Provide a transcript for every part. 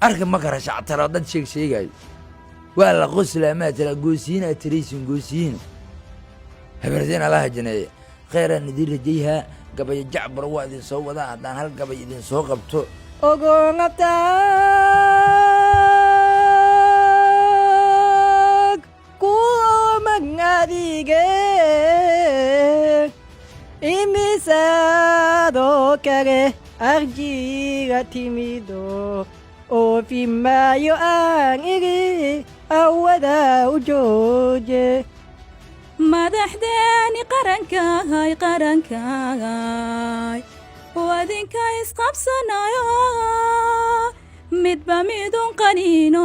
أركب مكرة شعتر ضد شيء قال ولا غسلة ما ترى قوسينا تريسن قوسينا هبرزين الله جنيه خير ندير جيها قبل جعبر وادي سو ذا دان هل قبل يدين سو قبتو imisado kare arjiga timido o fimayo ang igi awada ujoje madaxdeeni qarankaay wadinka isqabsanayo midba midun qaniino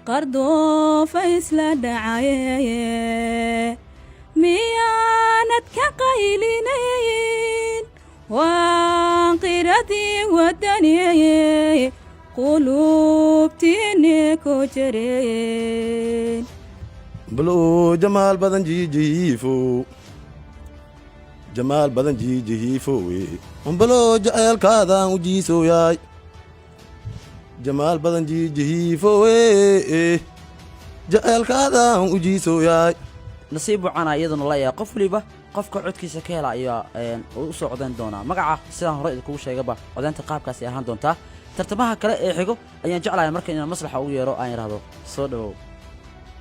qardoofa isla dhacaye miyaanad ka qaylinayn waan qiradii wadaniye qulubtiinni ku jireen بلو جمال بدن جيجيفو جمال بدن جيجيفو بلو جعل كذا وجيسو ياي جمال بدن جيجيفو جعل كذا وجيسو ياي نصيب عنا يدنا الله يا قفلي به qofka codkiisa ka hela ayaa u soo codeyn doona magaca sidaan hore idinku sheegaba codeynta qaabkaas ay ahaan doontaa tartamaha kale ee xigo ayaan jeclahay marka inaan maslaxa ugu yeero aan yiraahdo soo dhawow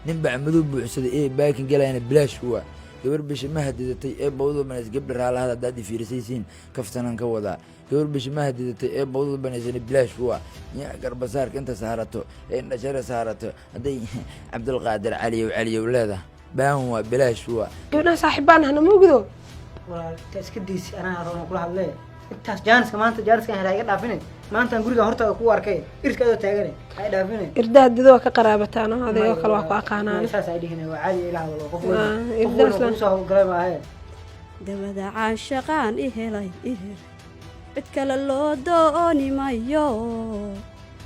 نبع مذوب بحسد إيه باكن قال أنا بلاش هو قبل بش مهددتي إيه بوضو بناس قبل على هذا دادي في رسيسين كفتنا كوضع قبل بش مهددتي إيه بوضو بناس بلاش هو يا قرب سارك أنت سهرته إيه نشر سهرته هدي عبد القادر علي وعلي ولاده باهو بلاش هو gabdhaha saaxiibaan hana muugido walaal taskadiis anaa rabo kula hadlay intaas jaaniska maanta jaaniska aan iga dhaafin maanta guriga horta ku arkay irkaado taagan ay dhaafin irdaha didoo ka qaraabataan adayoo kale waa ku aqaanaan saas ay dhigeen waa caadi ila hadlo qof irdaas la soo galay dabada caashaqaan i helay cid kale loo dooni mayo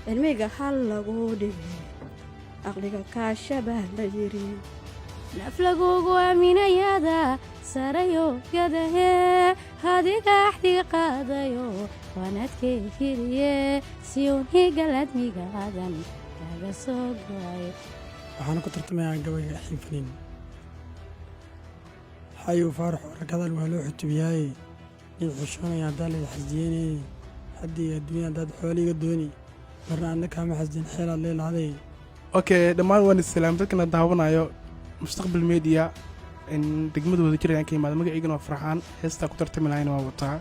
cilmiga hal lagu dhigay aqliga kaashabah la yiri naflagugu aaminayada sarayo gadahe hadiga axdiqaadayo wanadkay hiriye siyuunhi galadmigaadan kaga soo go'ay waxaan ku tartamayaa gabayga xinfaniin xayu faarax rakadal waa loo xutubiyay in xushoonaya dalay xasdiyeene haddii adduunyada dad xooliga dooni marna annaka ma xasdin xeelad leeladay okay dhammaan waan islaam dadkana daawanayo mustaqbal media in degmadooda jirayaan ka yimaada magaciigana waa farxaan heestaa ku tartami lahayna waa wataa